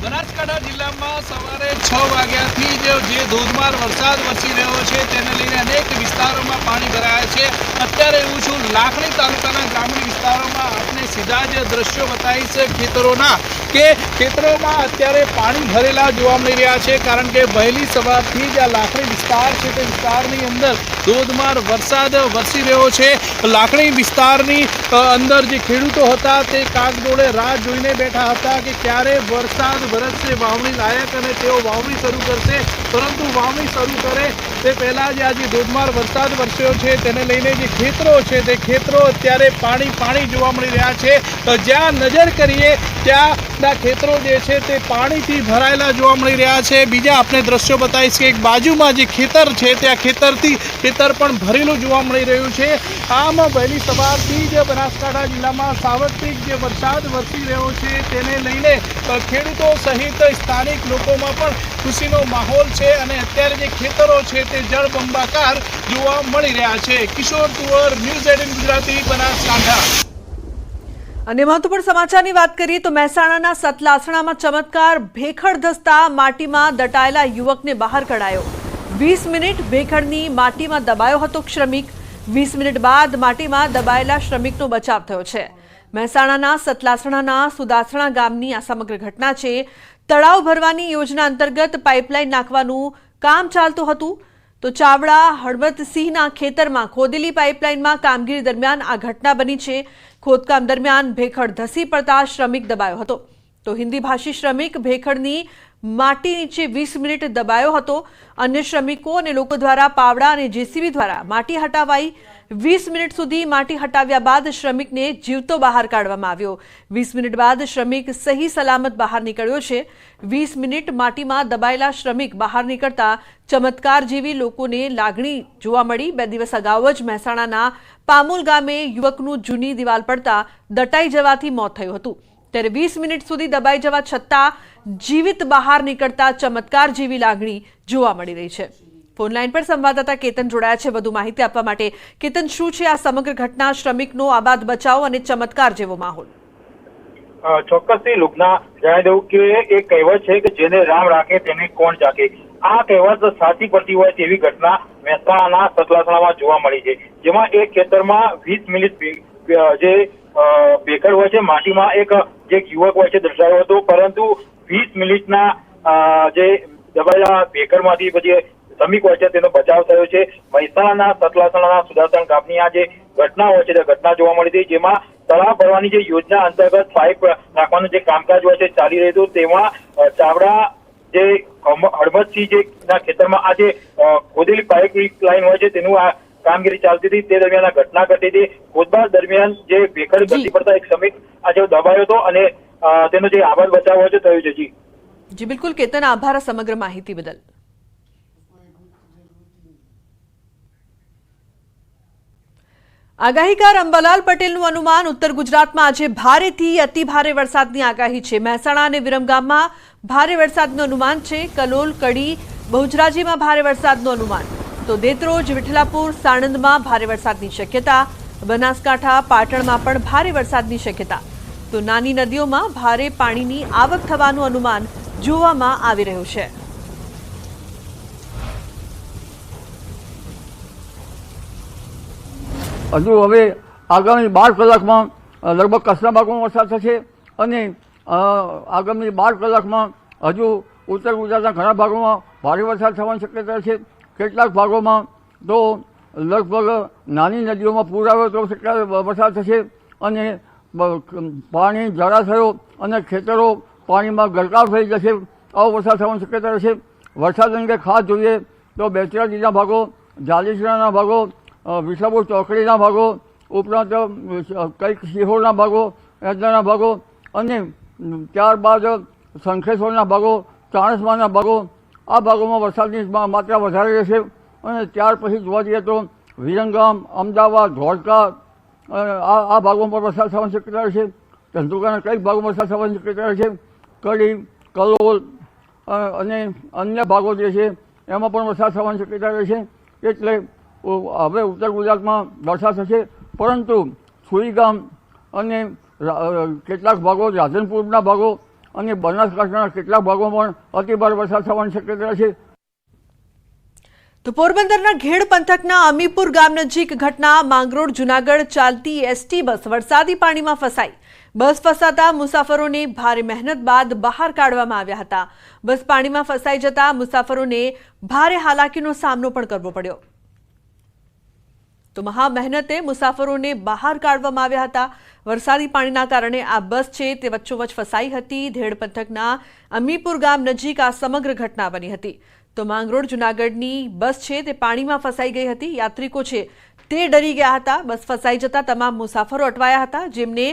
બનાસકાંઠા જિલ્લામાં સવારે 6 વાગ્યાથી જે ધોધમાર વરસાદ વરસી રહ્યો છે તેને લઈને અનેક વિસ્તારોમાં પાણી ભરાયા છે। અત્યારે હું છું લાખણી તાલુકાના ગ્રામીણ વિસ્તારોમાં। આપણે સીધા જ દ્રશ્યો બતાવીશ ખેતરોના કે ખેતરોમાં અત્યારે પાણી ભરેલા જોવા મળી રહ્યા છે, કારણ કે વહેલી સવારથી જ આ લાખણી વિસ્તાર છે તે વિસ્તારની અંદર ધોધમાર વરસાદ વરસી રહ્યો છે। લાખણી વિસ્તારની અંદર જે ખેડૂતો હતા તે કાગડોળે રાહ જોઈને બેઠા હતા કે ક્યારે વરસાદ વરસશે વાવણી લાયક અને તેઓ વાવણી શરૂ કરશે, પરંતુ વાવણી શરૂ કરે તે પહેલાં જ આજે ધોધમાર વરસાદ વરસ્યો છે તેને લઈને જે ખેતરો છે તે ખેતરો અત્યારે પાણી જોવા મળી રહ્યા છે। જ્યાં નજર કરીએ ત્યાંના ખેતરો જે છે તે પાણીથી ભરાયેલા જોવા મળી રહ્યા છે। બીજા આપણે દ્રશ્યો બતાવીશ કે એક બાજુમાં જે ખેતર છે ત્યાં ખેતર પણ ભરેલું જોવા મળી રહ્યું છે। આમ વહેલી સવારથી જ બનાસકાંઠા જિલ્લામાં સાર્વત્રિક જે વરસાદ વરસી રહ્યો છે તેને લઈને ખેડૂતો સહિત સ્થાનિક લોકોમાં પણ ખુશીનો માહોલ છે અને અત્યારે જે ખેતરો છે તે જળબંબાકાર જોવા મળી રહ્યા છે। કિશોર તુવર, ન્યૂઝ 18 ગુજરાતી, બનાસકાંઠા। અને મહત્વપૂર્ણ સમાચારની વાત કરીએ તો મહેસાણાના સતલાસણામાં ચમત્કાર, ભેખડ ધસતા માટીમાં દટાયેલા યુવકને બહાર કઢાયો। 20 મિનિટ ભેખડની માટીમાં દબાયો હતો શ્રમિક। 20 મિનિટ બાદ માટીમાં દબાયેલા શ્રમિકનો બચાવ થયો છે। મહેસાણાના સતલાસણાના સુદાસણા ગામની આ સમગ્ર ઘટના છે। તળાવ ભરવાની યોજના અંતર્ગત પાઇપલાઇન નાખવાનું કામ ચાલતું હતું તો ચાવડા હળવદસિંહના ખેતરમાં ખોદેલી પાઇપલાઇનમાં કામગીરી દરમિયાન આ ઘટના બની છે। ખોદકામ દરમિયાન ભેખડ ધસી પડતા શ્રમિક દબાયો હતો તો હિન્દી ભાષી શ્રમિક ભેખડની માટી નીચે 20 મિનિટ દબાયો હતો। અન્ય શ્રમિકો અને લોકો દ્વારા પાવડા અને જેસીબી દ્વારા માટી હટાવાઈ। 20 મિનિટ સુધી માટી હટાવ્યા બાદ શ્રમિકને જીવતો બહાર કાઢવામાં આવ્યો। 20 મિનિટ બાદ શ્રમિક સહી સલામત બહાર નીકળ્યો છે। 20 મિનિટ માટીમાં દબાયેલા શ્રમિક બહાર નીકળતા ચમત્કાર જેવી લોકોને લાગણી જોવા મળી। 2 દિવસ અગાઉ જ મહેસાણાના પામુલ ગામે યુવકનું જૂની દિવાલ પડતા દટાઈ જવાથી મોત થયું હતું, ત્યારે 20 મિનિટ સુધી દબાઈ જવા છતાં જીવિત બહાર નીકળતા ચમત્કાર જેવી લાગણી જોવા મળી રહી છે। ફોનલાઈન પર સંવાદદાતા કેતન જોડાયા છે વધુ માહિતી આપવા માટે। કેતન, શું છે આ સમગ્ર ઘટના, શ્રમિકનો આબાદ બચાવ અને ચમત્કાર જેવો માહોલ? ચોક્કસથી લુગના જણાવી દઉં કે એક કહેવત છે કે જેને રામ રાખે તેને કોણ જાગે। આ કહેવત સાચી પડતી હોય તેવી ઘટના મહેસાણાના સતલાસણામાં જોવા મળી છે, જેમાં એક ખેતરમાં 20 મિનિટ જે ભેખડ હોય છે માટીમાં એક યુવક હોય છે દર્શાવ્યો હતો, પરંતુ 20 મિનિટના જે દબાયેલા ભેખડમાંથી પછી શ્રમિક હોય છે તેનો બચાવ થયો છે। મહેસાણાના સતલાસણાના સુદાસણ ગામની આ જે ઘટના હોય છે તે ઘટના જોવા મળી હતી, જેમાં તળાવ ભરવાની જે યોજના અંતર્ગત પાઇપ નાખવાનું જે કામકાજ હોય છે ચાલી રહ્યું હતું, તેમાં ચાવડા જે હળવદસિંહ ના ખેતરમાં આ જે ખોદેલી પાઇપ લાઇન હોય છે તેનું આ કામગીરી ચાલતી હતી તે દરમિયાન આ ઘટના ઘટી હતી। ખોદબાર દરમિયાન જે ભેખડ ધસી પડતા એક શ્રમિક આજે દબાયો હતો અને તેનો જે આબાદ બચાવ હોય છે થયું છે। જી બિલકુલ કેતન, આભાર આ સમગ્ર માહિતી બદલ। આગાહીકાર અંબાલાલ પટેલનું અનુમાન, ઉત્તર ગુજરાતમાં આજે ભારેથી અતિ ભારે વરસાદની આગાહી છે। મહેસાણા અને વિરમગામમાં ભારે વરસાદનું અનુમાન છે। કલોલ, કડી, બહુચરાજીમાં ભારે વરસાદનું અનુમાન, તો દેત્રોજ, વિઠલાપુર, સાણંદમાં ભારે વરસાદની શક્યતા। બનાસકાંઠા, પાટણમાં પણ ભારે વરસાદની શક્યતા, તો નાની નદીઓમાં ભારે પાણીની આવક થવાનું અનુમાન જોવામાં આવી રહ્યું છે। હજુ હવે આગામી 12 કલાકમાં લગભગ કચ્છના ભાગોમાં વરસાદ થશે અને આગામી 12 કલાકમાં હજુ ઉત્તર ગુજરાતના ઘણા ભાગોમાં ભારે વરસાદ થવાની શક્યતા છે। કેટલાક ભાગોમાં તો લગભગ નાની નદીઓમાં પૂર આવે તો વરસાદ થશે અને પાણી જળાશયો અને ખેતરો પાણીમાં ગરકાવ થઈ જશે, આવો વરસાદ થવાની શક્યતા રહેશે। વરસાદ અંગે ખાસ જોઈએ તો બેચરાજીના ભાગો, જાલીસરાના ભાગો, વિઠલાપુર ચોકડીના ભાગો, ઉપરાંત કંઈક સિહોરના ભાગો, એદના ભાગો અને ત્યારબાદ શંખેશ્વરના ભાગો, ચાણસ્માના ભાગો, આ ભાગોમાં વરસાદની માત્રા વધારે રહેશે। અને ત્યાર પછી જોવા જઈએ તો વિરંગામ, અમદાવાદ, ધોળકા આ ભાગોમાં પણ વરસાદ થવાની શક્યતા રહેશે। ધંધુકાના કંઈક ભાગોમાં વરસાદ થવાની શક્યતા રહેશે। કડી, કલોલ અને અન્ય ભાગો જે છે એમાં પણ વરસાદ થવાની શક્યતા રહેશે। એટલે હવે ઉત્તર ગુજરાતમાં વરસાદ થશે, પરંતુ સુઈગામ અને કેટલાક ભાગો, રાધનપુરના ભાગો અને બનાસકાંઠાના કેટલાક ભાગોમાં પણ અતિભારે વરસાદ થવાની શક્યતા છે. તો પોરબંદરના ઘેડ પંથકના અમીપુર ગામ નજીક ઘટના. માંગરોળ જુનાગઢ ચાલતી એસટી બસ વરસાદી પાણીમાં ફસાઈ. બસ ફસાતા મુસાફરોને ભારે મહેનત બાદ બહાર કાઢવામાં આવ્યા હતા. બસ પાણીમાં ફસાઈ જતા મુસાફરોને ભારે હાલાકીનો સામનો પણ કરવો પડ્યો. તો મહા મહેનતે મુસાફરોને બહાર કાઢવામાં આવ્યા હતા. વરસાદી પાણીના કારણે આ બસ છે તે વચ્ચોવચ્ચ ફસાઈ હતી. ધેડ પંથકના અમીપુર ગામ નજીક આ સમગ્ર ઘટના બની હતી. તો માંગરોળ જુનાગઢની બસ છે તે પાણીમાં ફસાઈ ગઈ હતી. યાત્રિકો છે તે ડરી ગયા હતા. બસ ફસાઈ જતા તમામ મુસાફરો અટવાયા હતા, જેમને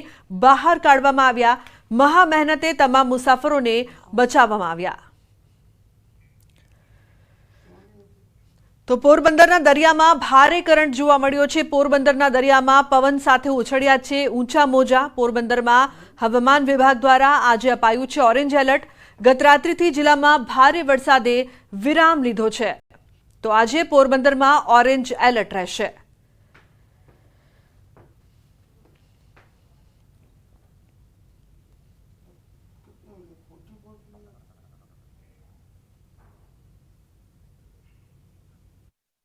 બહાર કાઢવામાં આવ્યા. મહા મહેનતે તમામ મુસાફરોને બચાવવામાં આવ્યા. તો પોરબંદરના દરિયામાં ભારે કરંટ જોવા મળ્યો છે. પોરબંદરના દરિયામાં પવન સાથે ઉછળ્યા છે ઊંચા મોજા. પોરબંદરમાં હવામાન વિભાગ દ્વારા આજે અપાયું છે ઓરેન્જ એલર્ટ. ગત રાત્રિથી જિલ્લામાં ભારે વરસાદે વિરામ લીધો છે. તો આજે પોરબંદરમાં ઓરેન્જ એલર્ટ રહેશે.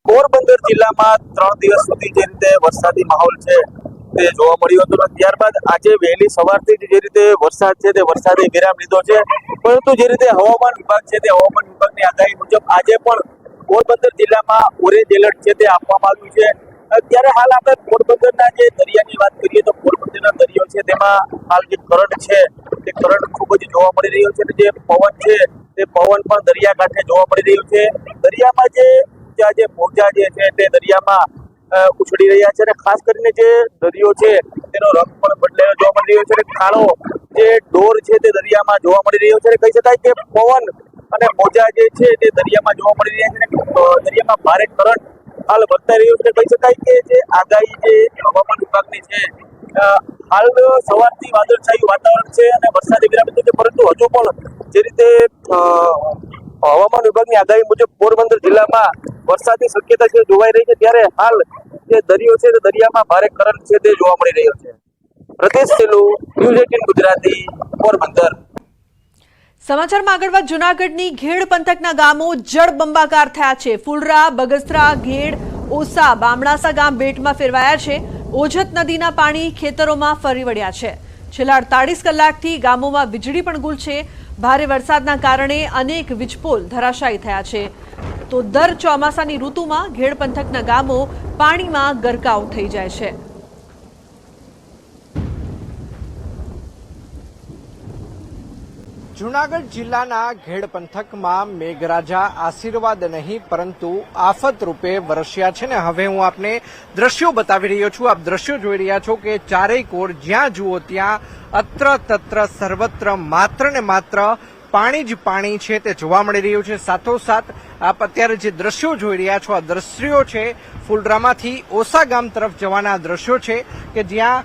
પોરબંદર જિલ્લામાં 3 દિવસ સુધી જે રીતે વરસાદી માહોલ છે તે જોવા મળ્યો હતો. ત્યારબાદ આજે વહેલી સવારથી જ જે રીતે વરસાદ છે તે વરસાદે વિરામ લીધો છે. પરંતુ જે રીતે હવામાન વિભાગ છે તે હવામાન વિભાગની આગાહી મુજબ આજે પણ પોરબંદર જિલ્લામાં ઓરેન્જ એલર્ટ છે તે આપવામાં આવ્યું છે. ત્યારે હાલ આપણે પોરબંદરના જે દરિયાની વાત કરીએ તો પોરબંદરના દરિયો છે તેમાં હાલ જે કરંટ છે તે કરંટ ખૂબ જ જોવા મળી રહ્યો છે. જે પવન છે તે પવન પણ દરિયાકાંઠે જોવા મળી રહ્યો છે. દરિયામાં જે મોજા જે છે તે દરિયામાં ઉછળી રહ્યા છે અને ખાસ કરીને જે દરિયો છે તેનો રંગ પણ બદલાયો જોવા મળી રહ્યો છે અને કાળો જે ડોર છે તે દરિયામાં જોવા મળી રહ્યો છે. કહી શકાય કે પવન અને મોજા જે છે તે દરિયામાં જોવા મળી રહ્યા છે અને દરિયામાં ભારે કરંટ હાલ વર્તાઈ રહ્યો છે. કહી શકાય કે જે આગાહી જે હવામાન વિભાગની છે હાલ સવારથી વાદળછાયું વાતાવરણ છે અને વરસાદી વિરામ લીધો છે. પરંતુ હજુ પણ જે રીતે હવામાન વિભાગની આગાહી મુજબ પોરબંદર જિલ્લામાં વરસાદની શક્યતા છે જોવાઈ રહી છે. ત્યારે હાલ જે દરિયો છે તે દરિયામાં ભારે કરંટ છે તે જોવા મળી રહ્યો છે. પ્રદેશ સેલુ, ન્યૂઝ 18 ગુજરાતી, પોરબંદર. સમાચારમાં આગળ વાત. જૂનાગઢની ઘેડ પંથકના ગામો જળબંબાકાર થયા છે. ફુલરા, બગસરા, ઘેડ, ઓસા, બામણાસા ગામ બેટમાં ફેરવાયા છે. ઓજત નદીના પાણી ખેતરોમાં ફરી વળ્યા છે. છેલ્લા 48 કલાકથી ગામોમાં વીજળી પણ ગુલ છે. ભારે વરસાદના કારણે અનેક વીજપોલ ધરાશાયી થયા છે. તો દર ચોમાસાની ઋતુમાં ઘેડ પંથકના ગામો પાણીમાં ગરકાવ થઈ જાય છે. જૂનાગઢ જિલ્લાના ઘેડ પંથકમાં મેઘરાજા આશીર્વાદ નહીં પરંતુ આફત રૂપે વરસ્યા છે ને હવે હું આપને દ્રશ્યો બતાવી રહ્યો છું. આપ દ્રશ્યો જોઈ રહ્યા છો કે ચારેય કોર જ્યાં જુઓ ત્યાં અત્ર તત્ર સર્વત્ર માત્ર ને માત્ર પાણી જ પાણી છે તે જોવા મળી રહ્યું છે. સાથોસાથ આપ અત્યારે જે દ્રશ્યો જોઈ રહ્યા છો આ દ્રશ્યો છે ફુલરામાંથી ઓસા ગામ તરફ જવાના દ્રશ્યો છે કે જ્યાં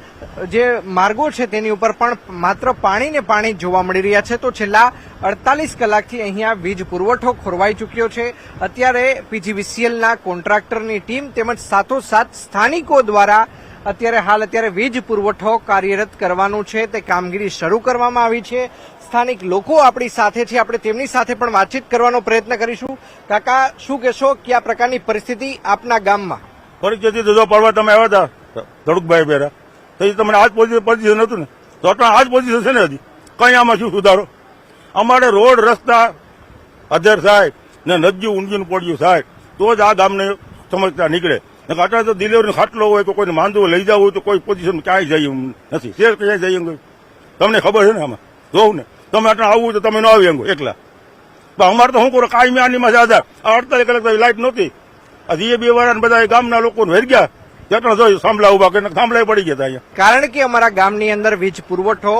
જે માર્ગો છે તેની ઉપર પણ માત્ર પાણી ને પાણી જોવા મળી રહ્યા છે. તો છેલ્લા 48 કલાકથી અહીંયા વીજ પુરવઠો ખોરવાઈ ચૂક્યો છે. અત્યારે પીજીવીસીએલના કોન્ટ્રાક્ટરની ટીમ તેમજ સાથોસાથ સ્થાનિકો દ્વારા અત્યારે વીજ પુરવઠો કાર્યરત કરવાનું છે તે કામગીરી શરૂ કરવામાં આવી છે. સ્થાનિક લોકો આપણી સાથે છે, આપણે તેમની સાથે પણ વાતચીત કરવાનો પ્રયત્ન કરીશું. કાકા, શું કહેશો, કયા પ્રકારની પરિસ્થિતિ આપના ગામમાં? પરિસ્થિતિ ધોધો પાડવા તમે આવ્યા હતા ધડુકભાઈ પહેરા તો તમને આજ પોઝિશન હતું ને તો આજ પોઝિશન છે ને હજી કઈ આમાં શું સુધારો? અમારે રોડ રસ્તા અધેર થાય ને નદીયું ઊંધિયું પડ્યું થાય તો જ આ ગામને સમજતા નીકળે. અત્યારે તો ડિલિવરી ખાટલો હોય તો કોઈને માંદવું લઈ જવું હોય તો કોઈ પોઝિશન ક્યાંય જઈએ નથી. શેર ક્યાંય જઈએ તમને ખબર છે ને આમાં જોવું ને તમે આટલા આવવું તો તમે ન આવી અંગો એકલા. અમારે તો શું કરો કાયમી આનીમાં જ આધાર. 48 કલાક લાઈટ નહોતી. આ જીએબી વાળા બધા ગામના લોકો વેર ગયા જેટલા જોયું સાંભળા ઉભા કરીને સાંભળાય પડી ગયા અહીંયા. કારણ કે અમારા ગામની અંદર વીજ પુરવઠો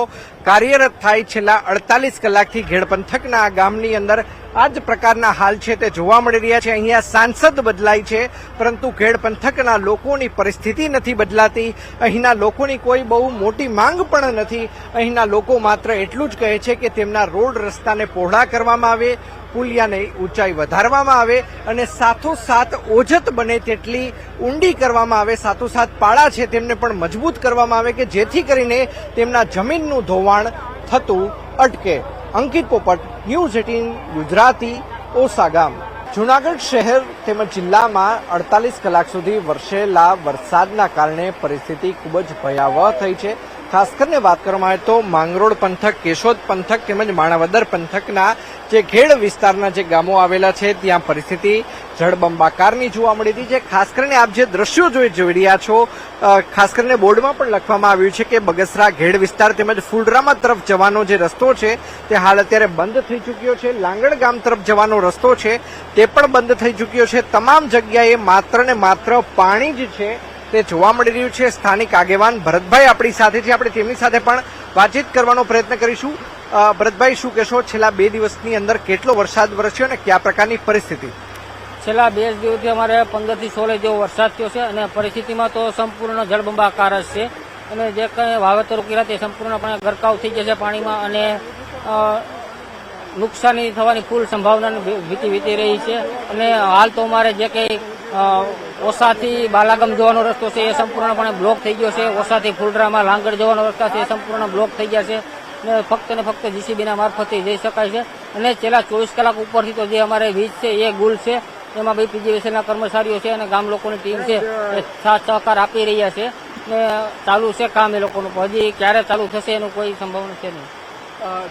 કાર્યરત થાય છેલ્લા 48 કલાકથી ઘેડ પંથકના આ ગામની અંદર આ જ પ્રકારના હાલ છે તે જોવા મળી રહ્યા છે. અહીંયા સાંસદ બદલાય છે પરંતુ ઘેડ પંથકના લોકોની પરિસ્થિતિ નથી બદલાતી. અહીંના લોકોની કોઈ બહુ મોટી માંગ પણ નથી. અહીંના લોકો માત્ર એટલું જ કહે છે કે તેમના રોડ રસ્તાને પહોળા કરવામાં આવે, પુલિયાની ઊંચાઈ વધારવામાં આવે અને સાથોસાથ ઓજત બને તેટલી ઊંડી કરવામાં આવે. સાથોસાથ પાળા છે તેમને પણ મજબૂત કરવામાં આવે કે જેથી કરીને તેમના જમીનનું ધોવાણ થતું અટકે. અંકિત પોપટ, ન્યૂઝ 18 ગુજરાતી, ઓસા ગામ. જૂનાગઢ શહેર તેમજ જિલ્લામાં 48 કલાક સુધી વરસેલા વરસાદના કારણે પરિસ્થિતિ ખૂબ જ ભયાવહ થઈ છે. ખાસ કરીને વાત કરવામાં આવે તો માંગરોળ પંથક, કેશોદ પંથક તેમજ માણાવદર પંથકના જે ઘેડ વિસ્તારના જે ગામો આવેલા છે ત્યાં પરિસ્થિતિ જળબંબાકારની જોવા મળી રહી છે. ખાસ કરીને આપ જે દ્રશ્યો જોઈ રહ્યા છો, ખાસ કરીને બોર્ડમાં પણ લખવામાં આવ્યું છે કે બગસરા ઘેડ વિસ્તાર તેમજ ફુલરામા તરફ જવાનો જે રસ્તો છે તે હાલ અત્યારે બંધ થઈ ચૂક્યો છે. લાંગડ ગામ તરફ જવાનો રસ્તો છે તે પણ બંધ થઈ ચૂક્યો છે. તમામ જગ્યાએ માત્ર ને માત્ર પાણી જ છે તે જોવા મળી રહ્યું છે. સ્થાનિક આગેવાન ભરતભાઈ આપણી સાથે છે, આપણે તેમની સાથે પણ વાતચીત કરવાનો પ્રયત્ન કરીશું. ભરતભાઈ, શું કહેશો, છેલ્લા 2 દિવસની અંદર કેટલો વરસાદ વરસ્યો અને કયા પ્રકારની પરિસ્થિતિ? છેલ્લા 2 દિવસથી અમારે 15 થી 16 જેવો વરસાદ થયો છે અને પરિસ્થિતિમાં તો સંપૂર્ણ જળબંબાકાર જ છે અને જે કંઈ વાવેતરો કર્યા તે સંપૂર્ણપણે ગરકાવ થઈ જશે પાણીમાં અને નુકસાની થવાની ફૂલ સંભાવનાની ભીતિ વીતી રહી છે. અને હાલ તો અમારે જે કંઈ ઓસાથી બાલાગામ જવાનો રસ્તો છે એ સંપૂર્ણપણે બ્લોક થઈ ગયો છે. ઓસાથી ફુલરામાં લાંગડ જવાનો રસ્તા છે એ સંપૂર્ણ બ્લોક થઈ ગયા છે અને ફક્ત ને ફક્ત જીસીબીના મારફતે જઈ શકાય છે. અને છેલ્લા 24 કલાક ઉપરથી તો જે અમારે વીજ છે એ ગુલ છે, એમાં ભાઈ પીજીવીસીએલના કર્મચારીઓ છે અને ગામ લોકોની ટીમ છે એ સાથ સહકાર આપી રહ્યા છે ને ચાલુ છે કામ એ લોકોનું. હજી ક્યારે ચાલુ થશે એનું કોઈ સંભાવના છે નહીં.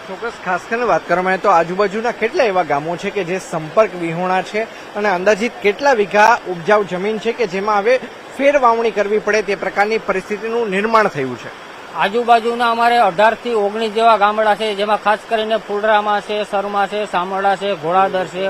ચોક્કસ ખાસ કરીને વાત કરવામાં આવે તો આજુબાજુના કેટલા એવા ગામો છે કે જે સંપર્ક વિહોણા છે અને અંદાજિત કેટલા વીઘા ઉપજાઉ જમીન છે કે જેમાં હવે ફેર વાવણી કરવી પડે તે પ્રકારની પરિસ્થિતિનું નિર્માણ થયું છે? આજુબાજુના અમારે 18 થી 19 જેવા ગામડા છે, જેમાં ખાસ કરીને ફુલરામા છે, સરમા છે, સામરડા છે, ઘોડાદર છે,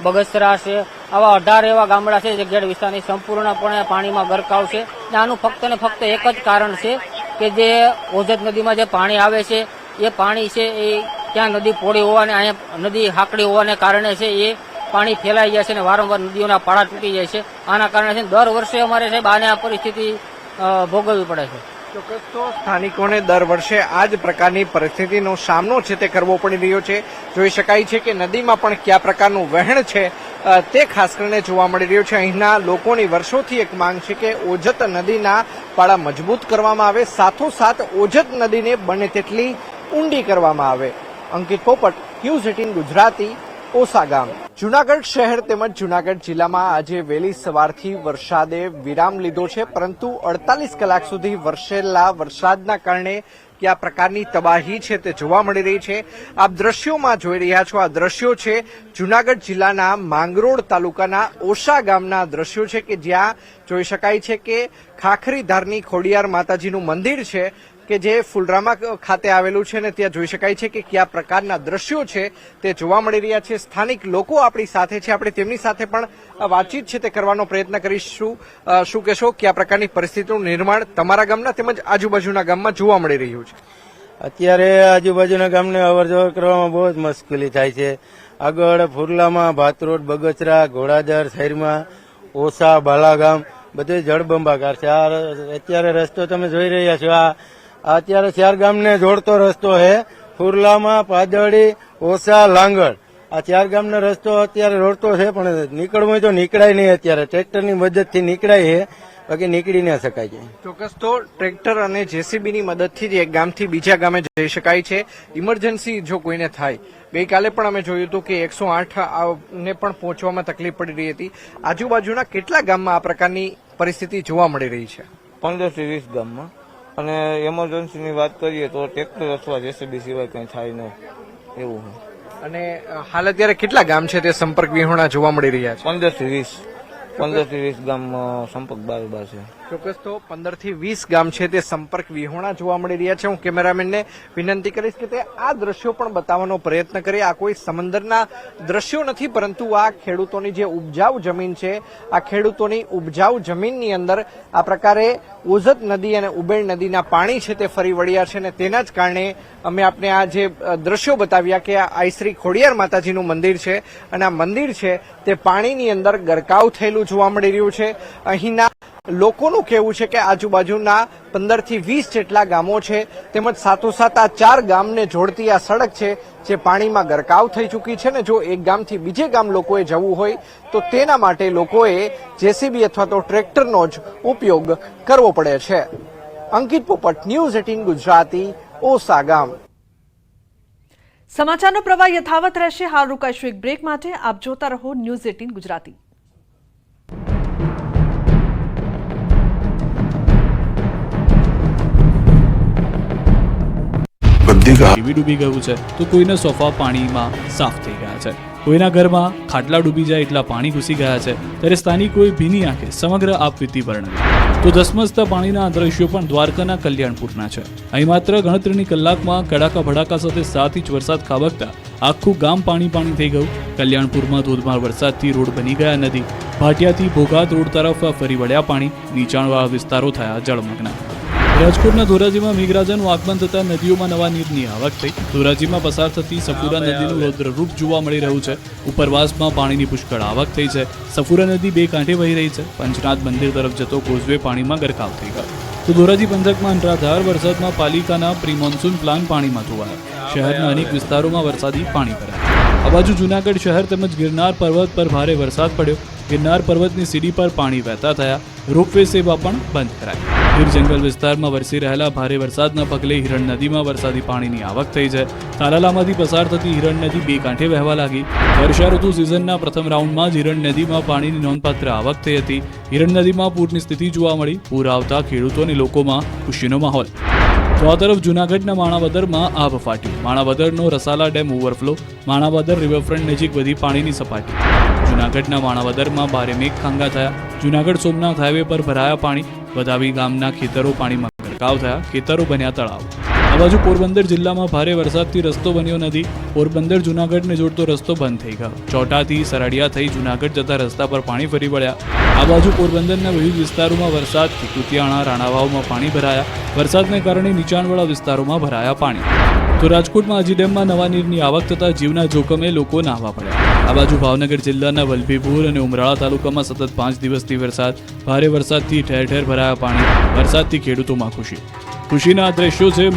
બગસરા છે, આવા 18 એવા ગામડા છે જે ઘેડ વિસ્તારની સંપૂર્ણપણે પાણીમાં ગરકાવ છે. આનું ફક્ત ને ફક્ત એક જ કારણ છે કે જે ઓજત નદીમાં જે પાણી આવે છે એ પાણી છે એ ત્યાં નદી પોળી હોવાને, અહીંયા નદી હાકડી હોવાને કારણે છે એ પાણી ફેલાઈ જાય છે અને વારંવાર નદીઓના પાળા તૂટી જાય છે. આના કારણે છે દર વર્ષે અમારે સાહેબ આને આ પરિસ્થિતિ ભોગવવી પડે છે. ચોક્કસ તો સ્થાનિકોને દર વર્ષે આ જ પ્રકારની પરિસ્થિતિનો સામનો છે તે કરવો પડી રહ્યો છે. જોઈ શકાય છે કે નદીમાં પણ કયા પ્રકારનું વહેણ છે તે ખાસ કરીને જોવા મળી રહ્યું છે. અહીંના લોકોની વર્ષોથી એક માંગ છે કે ઓજત નદીના પાળા મજબૂત કરવામાં આવે, સાથોસાથ ઓજત નદીને બને તેટલી ઊંડી કરવામાં આવે. અંકિત પોપટ, ન્યૂઝ 18 ગુજરાતી, ઓસા ગામ. જૂનાગઢ શહેર તેમજ જૂનાગઢ જિલ્લામાં આજે વહેલી સવારથી વરસાદે વિરામ લીધો છે, પરંતુ 48 કલાક સુધી વરસેલા વરસાદના કારણે કયા પ્રકારની તબાહી છે તે જોવા મળી રહી છે. આપ દ્રશ્યોમાં જોઈ રહ્યા છો, આ દ્રશ્યો છે જૂનાગઢ જિલ્લાના માંગરોળ તાલુકાના ઓસા ગામના દ્રશ્યો છે કે જ્યાં જોઈ શકાય છે કે ખાખરીધારની ખોડિયાર માતાજીનું મંદિર છે કે જે ફુલરામા ખાતે આવેલું છે ને ત્યાં જોઈ શકાય છે કે કયા પ્રકારના દ્રશ્યો છે તે જોવા મળી રહ્યા છે. સ્થાનિક લોકો આપણી સાથે છે, આપણે તેમની સાથે પણ વાતચીત છે તે કરવાનો પ્રયત્ન કરીશું. શું કહેશો, કયા પ્રકારની પરિસ્થિતિનું નિર્માણ તમારા ગામના તેમજ આજુબાજુના ગામમાં જોવા મળી રહ્યું છે? અત્યારે આજુબાજુના ગામને અવરજવર કરવામાં બહુ જ મુશ્કેલી થાય છે. આગળ ફુરલામાં, ભાતરોડ, બગસરા, ઘોડાદર, શહેરમાં, ઓસા, બાલાગામ બધે જળબંબાકાર છે. આ અત્યારે રસ્તો તમે જોઈ રહ્યા છો, આ અત્યારે 4 ગામને જોડતો રસ્તો છે. ફુરલામાં, પાદળી, ઓસા, લાંગડ, આ 4 ગામનો રસ્તો અત્યારે રોડતો છે, પણ નીકળવું હોય તો નીકળાય નહીં. અત્યારે ટ્રેક્ટરની મદદથી નીકળાય છે, બાકી નીકળી ના શકાય છે. ચોક્કસ તો ટ્રેક્ટર અને જેસીબીની મદદથી જ એક ગામથી બીજા ગામે જઈ શકાય છે. ઇમરજન્સી જો કોઈને થાય, ગઈકાલે પણ અમે જોયું હતું કે 108 ને પણ પહોંચવામાં તકલીફ પડી રહી હતી. આજુબાજુના કેટલા ગામમાં આ પ્રકારની પરિસ્થિતિ જોવા મળી રહી છે? 15 થી 20 ગામમાં. અને એમરજન્સીની વાત કરીએ તો ટ્રેક્ટર અથવા જેસીબી સિવાય કંઈ થાય નહીં એવું છે. અને હાલ અત્યારે કેટલા ગામ છે તે સંપર્ક વિહોણા જોવા મળી રહ્યા છે? 15 થી 20 ગામમાં સંપર્ક બારોબાર છે. ચોક્કસ તો 15 થી 20 ગામ છે તે સંપર્ક વિહોણા જોવા મળી રહ્યા છે. હું કેમેરામેનને વિનંતી કરીશ કે તે આ દ્રશ્યો પણ બતાવવાનો પ્રયત્ન કરે. આ કોઈ સમંદરના દ્રશ્યો નથી, પરંતુ આ ખેડૂતોની જે ઉપજાઉ જમીન છે, આ ખેડૂતોની ઉપજાઉ જમીનની અંદર આ પ્રકારે ઓજત નદી અને ઉબેળ નદીના પાણી છે તે ફરી વળ્યા છે અને તેના જ કારણે અમે આપને આ જે દ્રશ્યો બતાવ્યા કે આ શ્રી ખોડિયાર માતાજીનું મંદિર છે અને આ મંદિર છે તે પાણીની અંદર ગરકાવ થયેલું જોવા મળી રહ્યું છે. અહીંના લોકોનું કહેવું છે કે આજુબાજુના 15 થી 20 જેટલા ગામો છે, તેમજ સાથોસાથ આ 4 ગામને જોડતી આ સડક છે જે પાણીમાં ગરકાવ થઈ ચૂકી છે ને જો એક ગામથી બીજે ગામ લોકોએ જવું હોય તો તેના માટે લોકોએ જેસીબી અથવા તો ટ્રેક્ટરનો જ ઉપયોગ કરવો પડે છે. અંકિત પોપટ, ન્યૂઝ 18 ગુજરાતી, ઓસા ગામ. સમાચારનો પ્રવાહ યથાવત રહેશે. હાલ રોકાઈશું એક બ્રેક માટે. આપ જોતા રહો ન્યૂઝ 18 ગુજરાતી. ટીવી ડૂબી ગયું છે તો કોઈના સોફા પાણીમાં સાફ થઈ ગયા છે, કોઈના ઘરમાં ખાટલા ડૂબી જાય એટલા પાણી ઘૂસી ગયા છે, ત્યારે સ્થાનિકોએ ભીની આંખે સમગ્ર આપવીતી વર્ણવી. તો ધસમસતા પાણીના આ દ્રશ્યો પણ દ્વારકાના કલ્યાણપુરના છે. અહીં માત્ર ગણતરીની કલાકમાં કડાકા ભડાકા સાથે 7 ઇંચ વરસાદ ખાબકતા આખું ગામ પાણી પાણી થઈ ગયું. કલ્યાણપુરમાં ધોધમાર વરસાદથી રોડ બની ગયા નદી. ભાટિયાથી ભોગાત રોડ તરફ ફરી વળ્યા પાણી. નીચાણવાળા વિસ્તારો થયા જળમગ્ન. રાજકોટના ધોરાજીમાં મેઘરાજાનું આગમન થતા નદીઓમાં નવા નીરની આવક થઈ. ધોરાજીમાં પસાર થતી સફુરા નદીનું રૌદ્રરૂપ જોવા મળી રહ્યું છે. ઉપરવાસમાં પાણીની પુષ્કળ આવક થઈ છે. સફુરા નદી બે કાંઠે વહી રહી છે. પંચનાથ મંદિર તરફ જતો કોઝવે પાણીમાં ગરકાવ થઈ ગયો. તો ધોરાજી પંથકમાં અનરાધાર વરસાદમાં પાલિકાના પ્રી મોન્સૂન પ્લાન પાણીમાં ધોવાયા. શહેરના અનેક વિસ્તારોમાં વરસાદી પાણી ભરાયા. આ બાજુ જૂનાગઢ શહેર તેમજ ગિરનાર પર્વત પર ભારે વરસાદ પડ્યો. ગિરનાર પર્વતની સીડી પર પાણી વહેતા થયા. રોપવે સેવા પણ બંધ કરાઈ. ગીર જંગલ વિસ્તારમાં વરસી રહેલા ભારે વરસાદના પગલે હિરણ નદીમાં વરસાદી પાણીની આવક થઈ છે. તાલાલામાંથી પસાર થતી હિરણ નદી બે કાંઠે વહેવા લાગી. વર્ષા ઋતુ સિઝનના પ્રથમ રાઉન્ડમાં જ હિરણ નદીમાં પાણીની નોંધપાત્ર આવક થઈ હતી. હિરણ નદીમાં પૂરની સ્થિતિ જોવા મળી. પૂર આવતા ખેડૂતો અને લોકોમાં ખુશીનો માહોલ. તો આ તરફ જૂનાગઢના માણાવદરમાં આભ ફાટ્યું. માણાવદરનો Rasala dam overflow. Manavadar riverfront નજીક વધી પાણીની સપાટી. જૂનાગઢના માણાવદરમાં ભારે મેઘખાંગા થયા. જૂનાગઢ સોમનાથ હાઈવે પર ભરાયા પાણી. વધાવી ગામના ખેતરો પાણીમાં ગરકાવ થયા. ખેતરો બન્યા તળાવ. આ બાજુ પોરબંદર જિલ્લામાં ભારે વરસાદથી રસ્તો બન્યો નથી. પોરબંદર જૂનાગઢને જોડતો રસ્તો બંધ થઈ ગયો. ચોટાથી સરાડિયા થઈ જૂનાગઢ જતા રસ્તા પર પાણી ફરી વળ્યા. આ બાજુ પોરબંદરના વિવિધ વિસ્તારોમાં વરસાદથી કુતિયાણા રાણાવાવમાં પાણી ભરાયા. વરસાદને કારણે નીચાણવાળા વિસ્તારોમાં ભરાયા પાણી. તો રાજકોટમાં આજી ડેમમાં નવા નીરની આવક થતા જીવના જોખમે લોકો નાહવા પડ્યા. આ બાજુ ભાવનગર જિલ્લાના વલભીપુર અને ઉમરાળા તાલુકામાં સતત 5 દિવસથી વરસાદ. ભારે વરસાદથી ઠેર ઠેર ભરાયા પાણી. વરસાદથી ખેડૂતોમાં ખુશી. ખુશીના આ દ્રશ્યો છે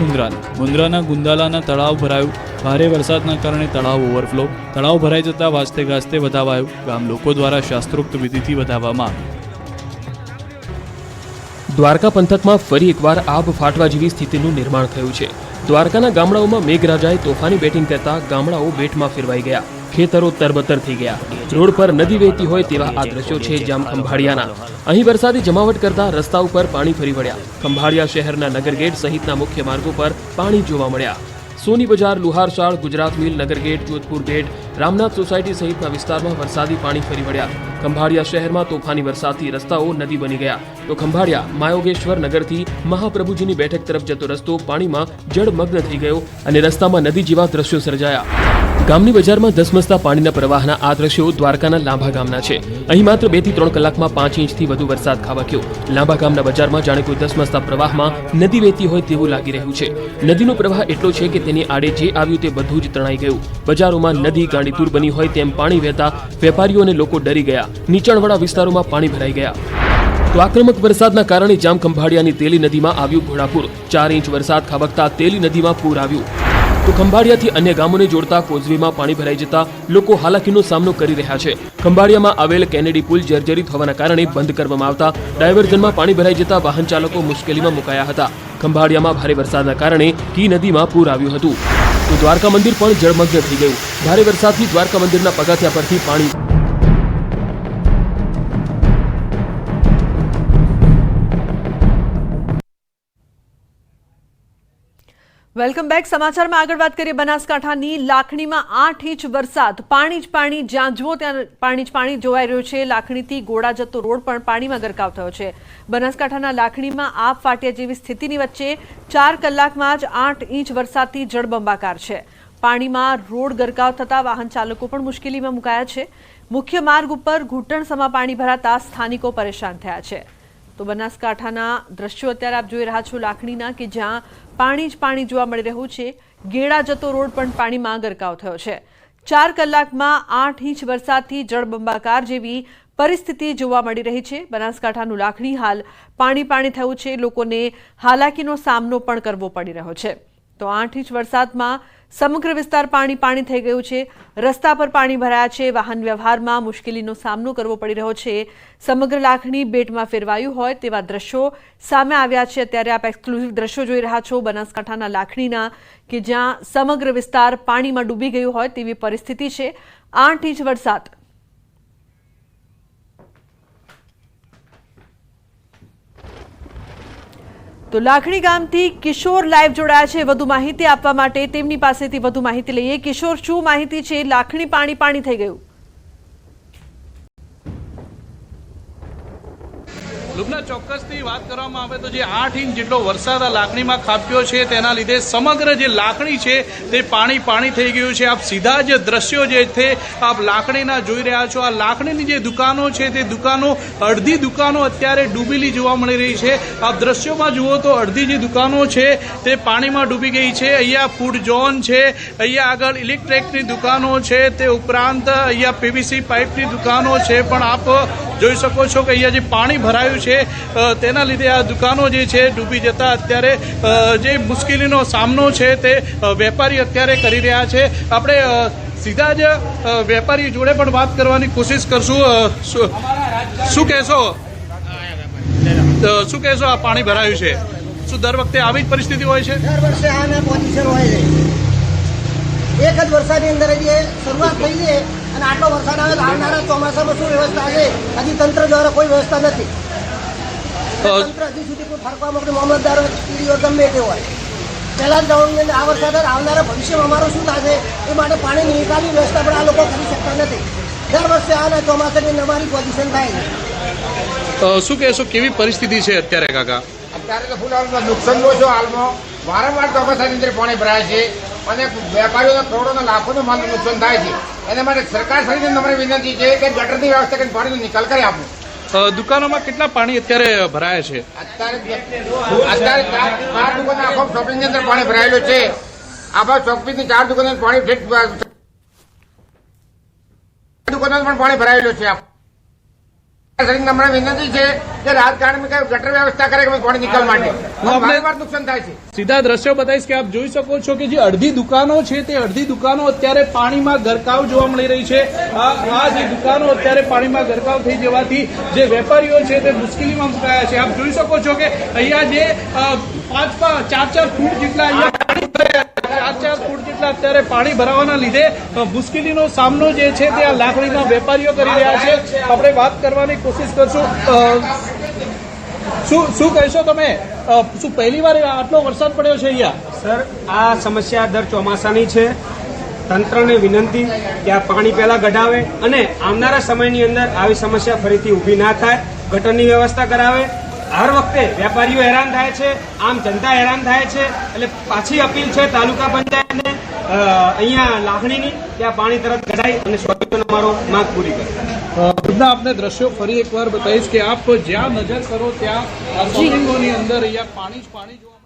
મુન્દ્રાના ગુંદાલાના તળાવ ભરાયું. ભારે વરસાદના કારણે તળાવ ઓવરફ્લો. તળાવ ભરાઈ જતા વાસ્તે ગાસ્તે વધાવાયું. ગામ લોકો દ્વારા શાસ્ત્રોક્ત વિધિથી વધાવવામાં આવ્યું. દ્વારકા પંથકમાં ફરી એકવાર આબ ફાટવા જેવી સ્થિતિનું નિર્માણ થયું છે. દ્વારકાના ગામડાઓમાં મેઘરાજાએ તોફાની બેટિંગ કરતા ગામડાઓ બેટમાં ફેરવાઈ ગયા. ખેતરો તરબતર થઈ ગયા. રોડ પર નદી વહેતી હોય તેવા આ દ્રશ્યો છે જામ ખંભાળિયાના. અહીં વરસાદી જમાવટ કરતા રસ્તા ઉપર પાણી ફરી વળ્યા. ખંભાળિયા શહેરના નગરગેટ સહિતના મુખ્ય માર્ગો પર પાણી જોવા મળ્યા. સોની બજાર, લુહારશાળ, ગુજરાત મિલ, નગરગેટ, જોધપુર ગેટ, રામનાથ સોસાયટી સહિતના વિસ્તારમાં વરસાદી પાણી ફરી વળ્યા. ખંભાળિયા શહેરમાં તોફાની વરસાદથી રસ્તાઓ નદી બની ગયા. તો ખંભાળિયા માયોગેશ્વર નગરથી મહાપ્રભુજીની બેઠક તરફ જતો રસ્તો પાણીમાં જળમગ્ન થઈ ગયો અને રસ્તામાં નદી જેવા દ્રશ્યો સર્જાયા. ગામની બજારમાં ધસમસતા પાણીના પ્રવાહના આ દ્રશ્યો દ્વારકાના લાંભા ગામના છે. અહીં માત્ર 2 થી 3 કલાકમાં 5 ઇંચથી વધુ વરસાદ ખાબક્યો. લાંભા ગામના બજારમાં જાણે કોઈ ધસમસતા પ્રવાહમાં નદી વહેતી હોય તેવું લાગી રહ્યું છે. નદીનો પ્રવાહ એટલો છે કે તેની આડે જે આવ્યું તે બધું જ તણાઈ ગયું. બજારોમાં નદી ગાંડીતુર બની હોય તેમ પાણી વહેતા વેપારીઓ અને લોકો ડરી ગયા. નીચાણવાળા વિસ્તારોમાં પાણી ભરાઈ ગયા. તો આક્રમક વરસાદના કારણે જામ ખંભાળિયાની તેલી નદીમાં આવ્યું ઘોડાપુર. 4 ઇંચ વરસાદ ખાબકતા તેલી નદીમાં પૂર આવ્યું. તો ખંભાળિયાથી અન્ય ગામોને જોડતા કોઝવેમાં પાણી ભરાઈ જતા લોકો હાલાકીનો સામનો કરી રહ્યા છે. ખંભાળિયામાં આવેલ કેનેડી પુલ જર્જરિત હોવાના કારણે બંધ કરવામાં આવતા ડાયવર્ઝનમાં પાણી ભરાઈ જતા વાહન ચાલકો મુશ્કેલીમાં મુકાયા હતા. ખંભાળિયામાં ભારે વરસાદના કારણે કી નદીમાં પૂર આવ્યું હતું. તો દ્વારકા મંદિર પણ જળમગ્ન થઈ ગયું. ભારે વરસાદથી દ્વારકા મંદિરના પગથિયા પરથી પાણી. Welcome back. સમાચારમાં આગળ વાત કરીએ બનાસકાંઠાની લાખણીમાં 8 ઇંચ વરસાદ. પાણી જ પાણી, જ્યાં જુઓ ત્યાં પાણી જ પાણી જોવાઈ રહ્યું છે. લાખણીથી ગોળા જતો રોડ પણ પાણીમાં ગરકાવ થયો છે. બનાસકાંઠાના લાખણીમાં આબ ફાટ્યા જેવી સ્થિતિની વચ્ચે 4 કલાકમાં જ 8 ઇંચ વરસાદથી જળબંબાકાર છે. પાણીમાં રોડ ગરકાવ થતા વાહન ચાલકો પણ મુશ્કેલીમાં મુકાયા છે. મુખ્ય માર્ગ ઉપર ઘૂંટણસમા પાણી ભરાતા સ્થાનિકો પરેશાન થયા છે. તો બનાસકાંઠાના દ્રશ્યો અત્યારે આપ જોઈ રહ્યા છો લાખણીના, કે જ્યાં પાણી જ પાણી જોવા મળી રહ્યું છે. ગેડા જતો રોડ પણ પાણીમાં ગરકાવ થયો છે. 4 કલાકમાં 8 ઇંચ વરસાદથી જળબંબાકાર જેવી પરિસ્થિતિ જોવા મળી રહી છે. બનાસકાંઠાનું લાખણી હાલ પાણી પાણી થયું છે. લોકોને હાલાકીનો સામનો પણ કરવો પડી રહ્યો છે. તો 8 ઇંચ વરસાદમાં સમગ્ર વિસ્તાર પાણી પાણી થઈ ગયું છે. રસ્તા પર પાણી ભરાયા છે. વાહન વ્યવહારમાં મુશ્કેલીનો સામનો કરવો પડી રહ્યો છે. સમગ્ર લાખણી બેટમાં ફેરવાયું હોય તેવા દ્રશ્યો સામે આવ્યા છે. અત્યારે આપ એક્સક્લુઝિવ દ્રશ્યો જોઈ રહ્યા છો બનાસકાંઠાના લાખણીના, કે જ્યાં સમગ્ર વિસ્તાર પાણીમાં ડૂબી ગયું હોય તેવી પરિસ્થિતિ છે. 8 ઇંચ વરસાદ. તો લાખણી ગામથી કિશોર લાઈવ જોડાયા છે વધુ માહિતી આપવા માટે. તેમની પાસેથી વધુ માહિતી લઈએ. કિશોર, શું માહિતી છે? લાખણી પાણી પાણી થઈ ગયું. લુબના, ચોક્કસથી વાત કરવામાં આવે તો જે 8 ઇંચ જેટલો વરસાદ આ લાખણીમાં ખાબક્યો છે તેના લીધે સમગ્ર જે લાખણી છે તે પાણી પાણી થઈ ગયું છે. આપ સીધા જ દ્રશ્યો જે છે આપ લાખણીના જોઈ રહ્યા છો. આ લાખણીની જે દુકાનો છે તે દુકાનો, અડધી દુકાનો અત્યારે ડૂબેલી જોવા મળી રહી છે. આપ દ્રશ્યોમાં જુઓ તો અડધી જે દુકાનો છે તે પાણીમાં ડૂબી ગઈ છે. અહીંયા ફૂડ ઝોન છે, અહીંયા આગળ ઇલેક્ટ્રિકની દુકાનો છે, તે ઉપરાંત અહીંયા પીવીસી પાઇપની દુકાનો છે. પણ આપ જોઈ શકો છો કે અહીંયા જે પાણી ભરાયું છે તેના લીધે આ દુકાનો જે છે ડૂબી જતા અત્યારે જે મુશ્કેલીનો સામનો છે તે વેપારી અત્યારે કરી રહ્યા છે. આપણે સીધા જ વેપારી જોડે પણ વાત કરવાની કોશિશ કરશું. શું કહેશો આ પાણી ભરાયું છે? શું દર વખતે આવી જ પરિસ્થિતિ હોય છે? દર વર્ષે આને પોઝિશન હોય છે. એક જ વરસાદની અંદર જે શરૂઆત થઈ છે અને આટલો વરસાદ આવે તો આવનારા ચોમાસામાં શું વ્યવસ્થા છે હજી તંત્ર દ્વારા કોઈ વ્યવસ્થા નથી. તંત્ર હજી સુધી કોઈ ફરકવામાં મામલતદાર ટીડીઓ ગમે તે હોય પહેલા જ ગવર્મેન્ટ આ વરસાદ આવનારા ભવિષ્યમાં અમારું શું થશે એ માટે પાણીની નિકાલની વ્યવસ્થા પણ આ લોકો કરી શકતા નથી. દર વર્ષે આના ચોમાસાની અમારી પોઝિશન થાય છે. શું કહેશો, કેવી પરિસ્થિતિ છે અત્યારે કાકા? અત્યારે તો ફૂલ હાલમાં નુકસાન નો છો. હાલમાં વારંવાર ચોમાસાની અંદર પાણી ભરાય છે અને વેપારીઓના કરોડોના લાખોનો માલનું નુકસાન થાય છે. એના માટે સરકાર શ્રીને નમ્ર વિનંતી છે કે ગટરની વ્યવસ્થા કરીને પાણીનો નિકાલ કરી આપો. દુકાનોમાં કેટલા પાણી અત્યારે ભરાયા છે? અત્યારે 4 દુકાનો આખો શોપિંગની અંદર પાણી ભરાયેલું છે. આખા શોપિંગની 4 દુકાનો પાણી દુકાનો પણ પાણી ભરાયેલું છે. નમ્ર વિનંતી છે કે રાજકારણમાં ગટર વ્યવસ્થા કરે કે પાણી નિકાલ માટે નુકસાન થાય છે. સીધા દ્રશ્યો બતાવીશ કે આપ જોઈ શકો છો કે જે અડધી દુકાનો છે તે અડધી દુકાનો અત્યારે પાણીમાં ગરકાવ જોવા મળી રહી છે. આ જે દુકાનો અત્યારે પાણીમાં ગરકાવ થઈ જવાથી જે વેપારીઓ છે તે મુશ્કેલીમાં મુકાયા છે. આપ જોઈ શકો છો કે અહીંયા જે 4 ફૂટ જેટલા અહીંયા પાણી 4 ફૂટ જેટલા અત્યારે પાણી ભરાવાના લીધે મુશ્કેલીનો સામનો જે છે તે આ લાકડીના વેપારીઓ કરી રહ્યા છે. આપણે વાત કરવાની કોશિશ કરશું. શું કહેશો તમે? શું પહેલી વાર આટલો વરસાદ પડ્યો છે અહીંયા? સર, આ સમસ્યા દર ચોમાસાની છે. તંત્રને વિનંતી કે આ પાણી પહેલા કઢાવે અને આવનારા સમયની અંદર આવી સમસ્યા ફરીથી ઊભી ના થાય. ગટરની વ્યવસ્થા કરાવે. હર વખતે વેપારીઓ હેરાન થાય છે, આમ જનતા હેરાન થાય છે. એટલે પાછી અપીલ છે તાલુકા પંચાયતને અહીંયા લાખણીની કે આ પાણી તરત કઢાઈ અને સોલ્યુશન અમારો માંગ પૂરી કરે. આપને દ્રશ્યો ફરી એકવાર બતાવીશ કે આપ જ્યાં નજર કરો ત્યાં શોપિંગોની અંદર અહીંયા પાણી જ પાણી જોવા